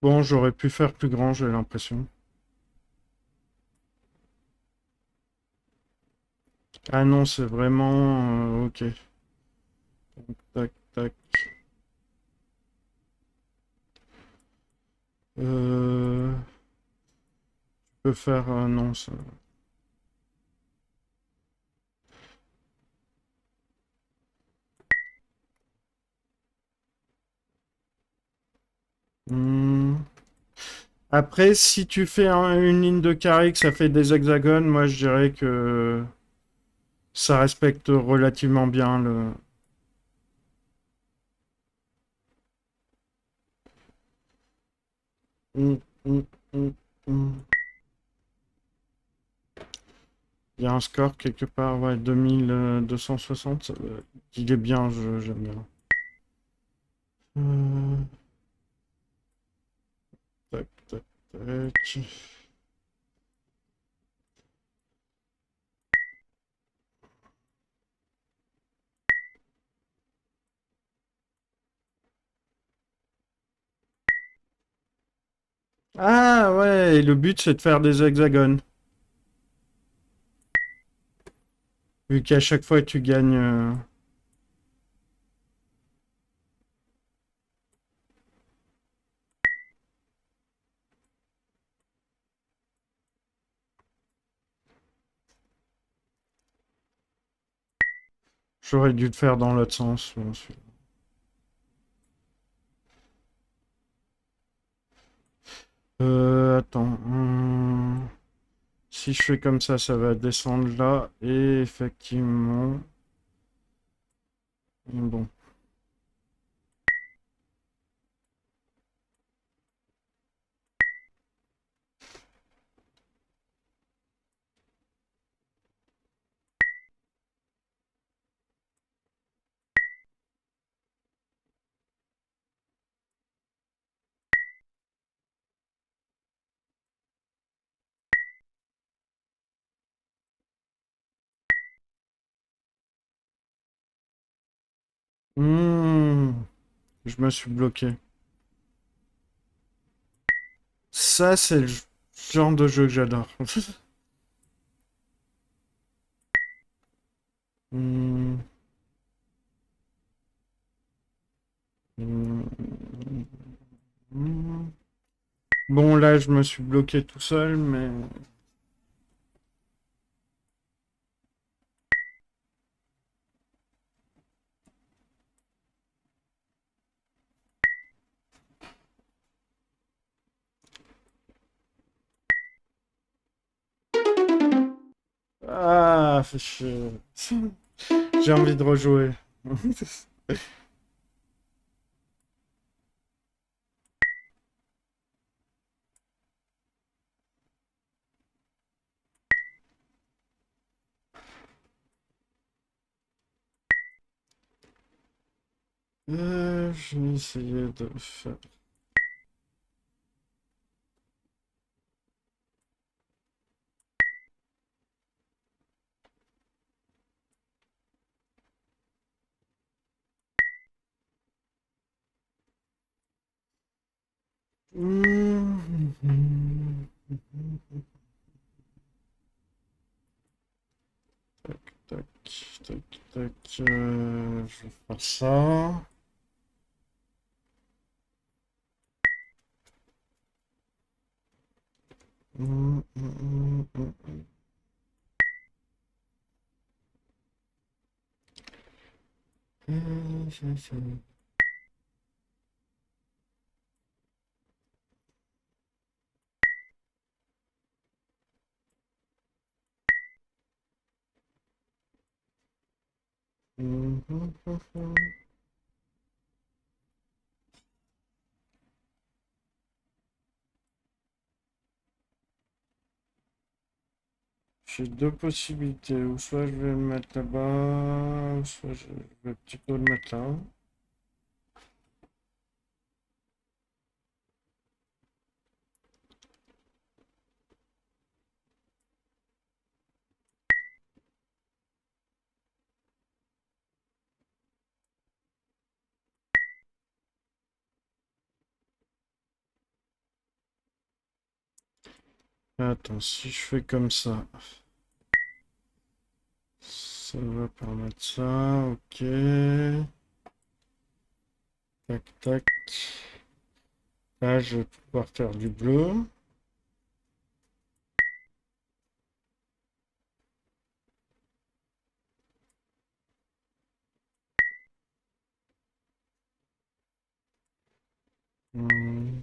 Bon, j'aurais pu faire plus grand, j'ai l'impression. Ah non, c'est vraiment... ok. Tac, tac. Je peux faire... non, ça... Hmm. Après, si tu fais une ligne de carré que ça fait des hexagones, moi je dirais que ça respecte relativement bien le... Hmm, hmm, hmm, hmm. Il y a un score quelque part, ouais, 2260. Il est bien, j'aime bien. Euh, tac, tac, tac. Ah ouais, et le but c'est de faire des hexagones. Vu qu'à chaque fois tu gagnes. J'aurais dû le faire dans l'autre sens. Bon, attends. Si je fais comme ça va descendre là. Et effectivement. Bon. Hmm, je me suis bloqué. Ça, c'est le genre de jeu que j'adore. Hmm, hmm, hmm. Bon, là, je me suis bloqué tout seul, mais... Ah, fait chier. J'ai envie de rejouer. Je vais essayer de faire... Hmm. Tac, tac, tac, tac. Je vais faire ça. J'ai deux possibilités. Ou soit je vais le mettre là-bas, ou soit je vais plutôt le mettre là. Attends, si je fais comme ça va permettre ça, ok. Tac, tac. Là, je vais pouvoir faire du bleu. Hmm.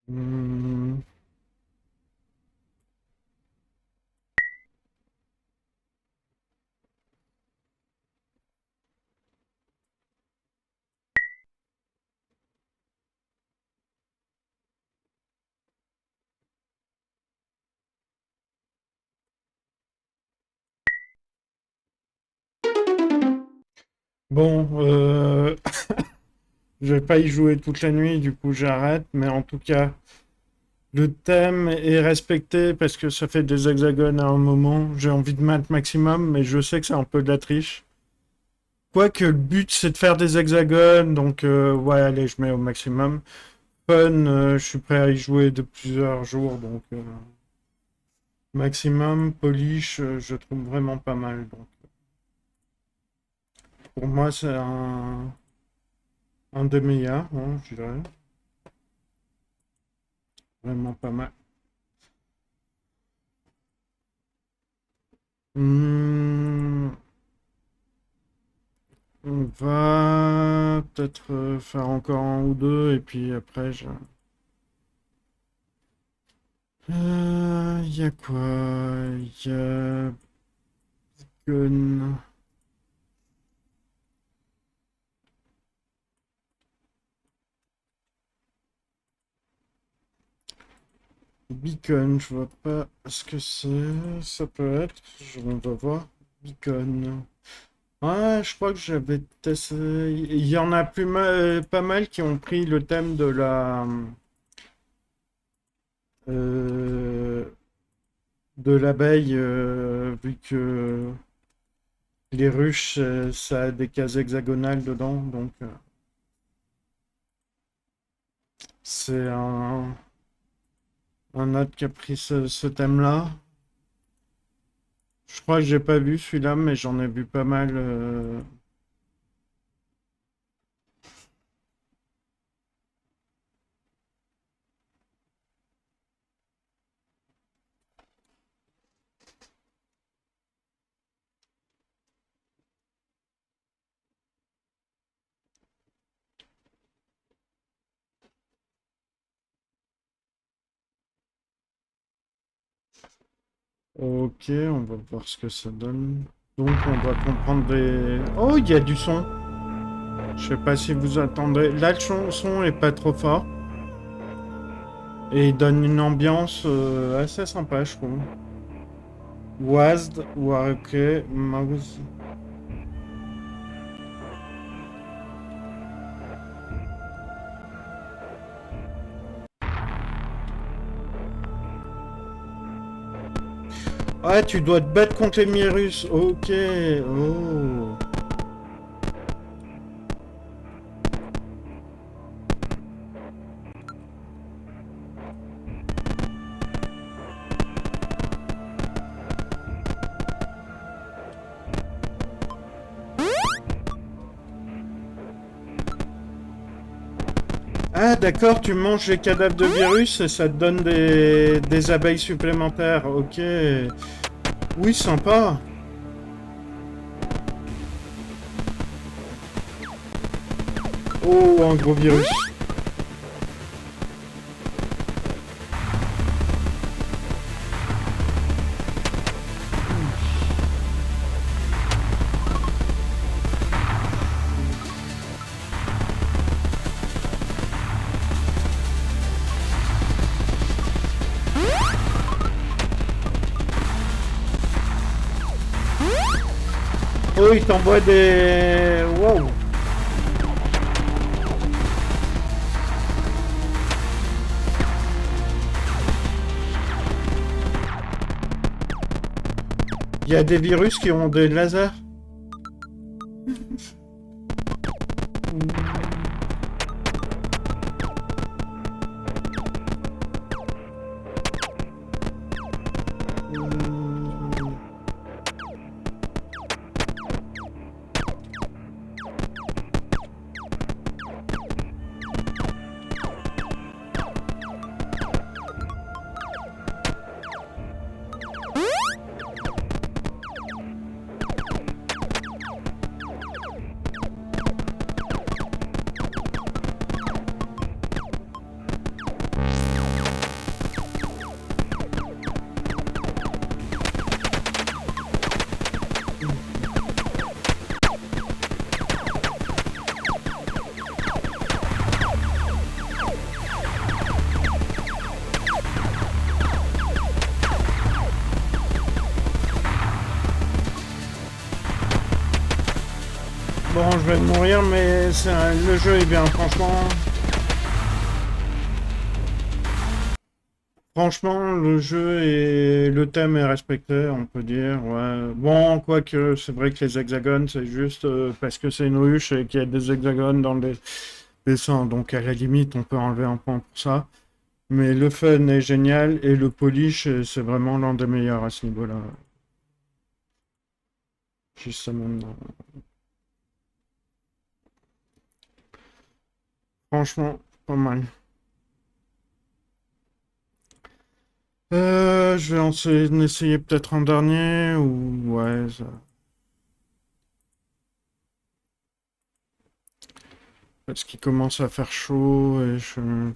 Hmm. Bon, je vais pas y jouer toute la nuit, du coup j'arrête, mais en tout cas, le thème est respecté parce que ça fait des hexagones à un moment. J'ai envie de mettre maximum, mais je sais que c'est un peu de la triche. Quoique le but c'est de faire des hexagones, donc ouais, allez, je mets au maximum. Fun, je suis prêt à y jouer de plusieurs jours, donc maximum. Polish, je trouve vraiment pas mal. Donc pour moi, c'est un des meilleurs, hein, je dirais. Vraiment pas mal. Hmm, on va peut-être faire encore un ou deux, et puis après, je... y a quoi? Y a Gun. Beacon, je vois pas ce que c'est. Ça peut être. On va voir. Beacon. Ouais, je crois que j'avais testé. Il y en a pas mal qui ont pris le thème euh, de l'abeille, vu que les ruches, ça a des cases hexagonales dedans, donc c'est un autre qui a pris ce thème-là. Je crois que j'ai pas vu celui-là, mais j'en ai vu pas mal. Ok, on va voir ce que ça donne. Donc on va comprendre des... Oh, il y a du son. Je sais pas si vous attendez. Là, le son est pas trop fort. Et il donne une ambiance assez sympa, je trouve. Wazd, Wareke, Mouse. Ah, tu dois te battre contre les virus. Ok. Oh. Ah, d'accord, tu manges les cadavres de virus et ça te donne des abeilles supplémentaires. Ok. Oui, sympa. Oh, un gros virus. Oh, il t'envoie des... Wow. Il y a des virus qui ont des lasers. je vais mourir, mais le jeu est bien, franchement. Franchement, le jeu et le thème est respecté, on peut dire. Ouais. Bon, quoique, c'est vrai que les hexagones, c'est juste parce que c'est une ruche et qu'il y a des hexagones dans les dessins. Donc, à la limite, on peut enlever un point pour ça. Mais le fun est génial et le polish, c'est vraiment l'un des meilleurs à ce niveau-là. Juste ça maintenant. Franchement, pas mal. Je vais en essayer peut-être un dernier ou ouais, ça. Parce qu'il commence à faire chaud et je.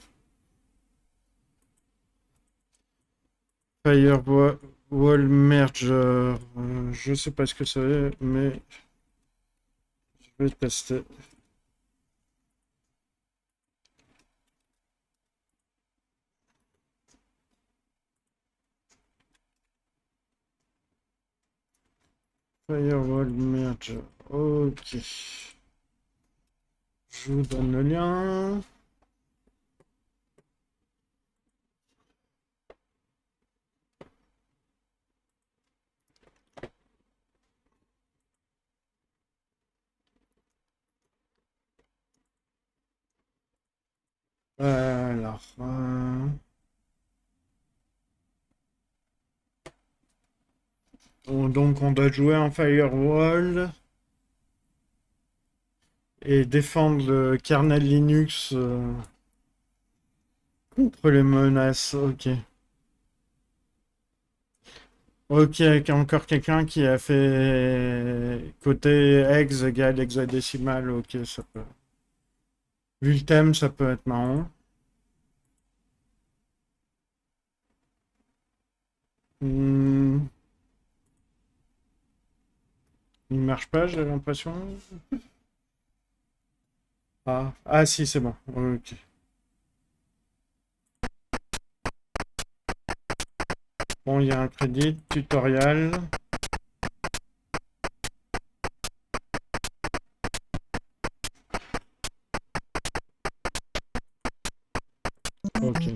Firewall Merger. Je sais pas ce que c'est, mais je vais tester. Firewall Merger. Ok. Je vous donne le lien. Alors. Donc on doit jouer en firewall et défendre le kernel Linux contre les menaces. Ok. Ok, encore quelqu'un qui a fait côté hex égale hexadécimal. Ok, ça peut. Vu le thème, ça peut être marrant. Hmm, il marche pas, j'ai l'impression. Ah si, c'est bon. Ok. Bon, il y a un crédit, tutoriel. Ok.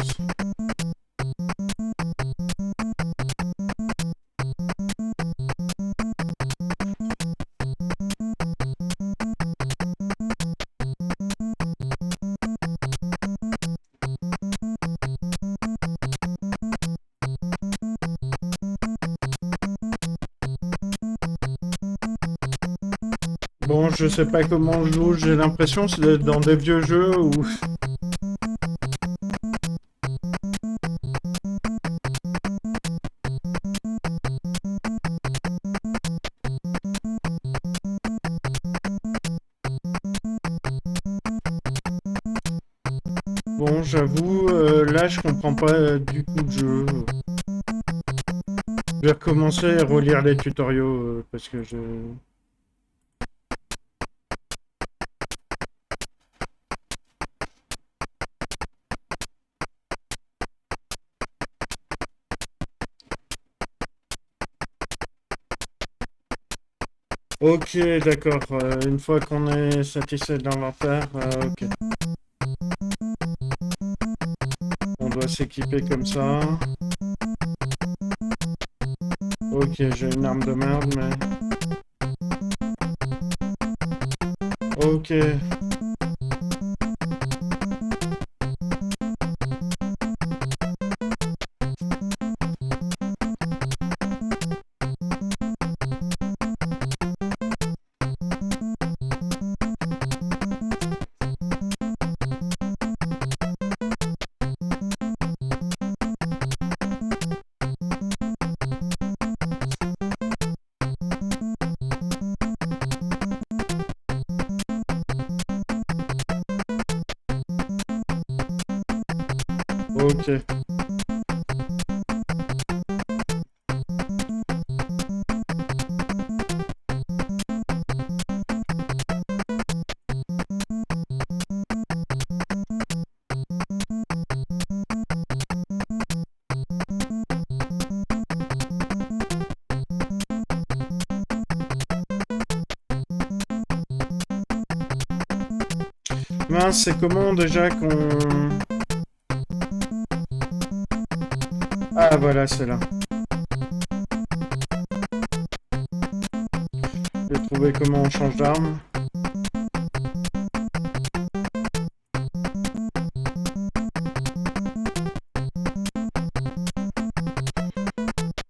Bon, je sais pas comment on joue, j'ai l'impression que c'est dans des vieux jeux où... Bon, j'avoue, là, je comprends pas du coup le jeu. Je vais recommencer et relire les tutoriaux parce que je... Ok, d'accord. Une fois qu'on est satisfait de l'inventaire, ok. On doit s'équiper comme ça. Ok, j'ai une arme de merde, mais... Ok. Ok. Mince, c'est comment déjà qu'on... Ah voilà, c'est là. J'ai trouvé comment on change d'arme.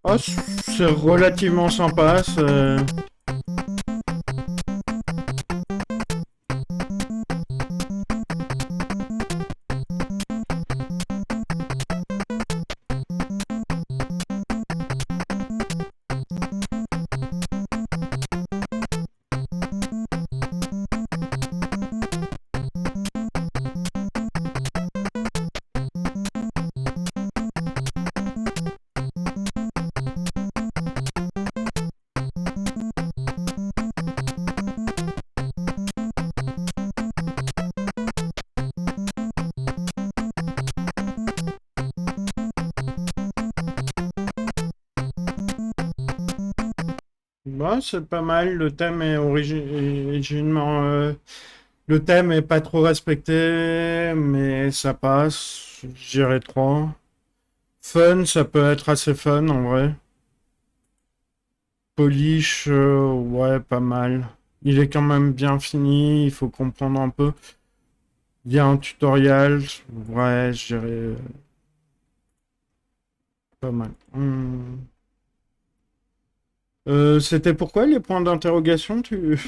Oh, c'est relativement sympa. Bah, c'est pas mal. Le thème est originellement. Le thème est pas trop respecté, mais ça passe. Je dirais 3. Fun, ça peut être assez fun en vrai. Polish, ouais, pas mal. Il est quand même bien fini, il faut comprendre un peu. Il y a un tutoriel, ouais, je dirais pas mal. C'était pourquoi les points d'interrogation, tu...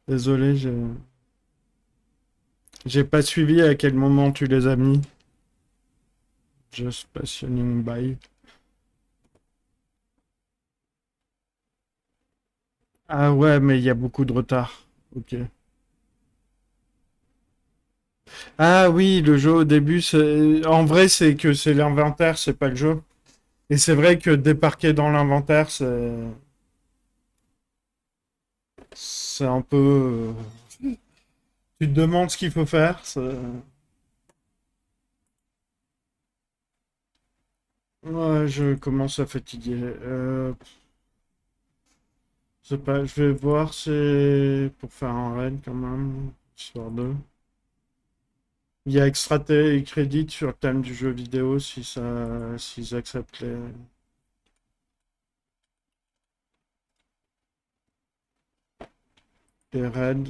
Désolé, j'ai pas suivi à quel moment tu les as mis. Just passing by. Ah ouais, mais il y a beaucoup de retard. Ok. Ah oui, le jeu au début, en vrai, c'est que c'est l'inventaire, c'est pas le jeu. Et c'est vrai que débarquer dans l'inventaire, c'est un peu... Tu te demandes ce qu'il faut faire. Ouais, je commence à fatiguer. Je sais pas, je vais voir si... Pour faire un raid quand même, histoire de... Il y a extra crédit sur le thème du jeu vidéo si ça... s'ils acceptent les raids.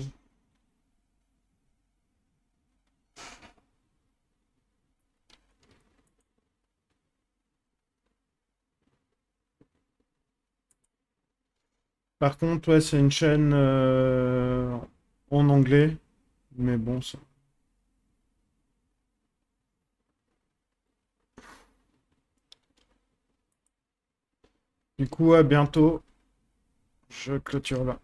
Par contre, ouais, c'est une chaîne en anglais. Mais bon, ça. Du coup, à bientôt. Je clôture là.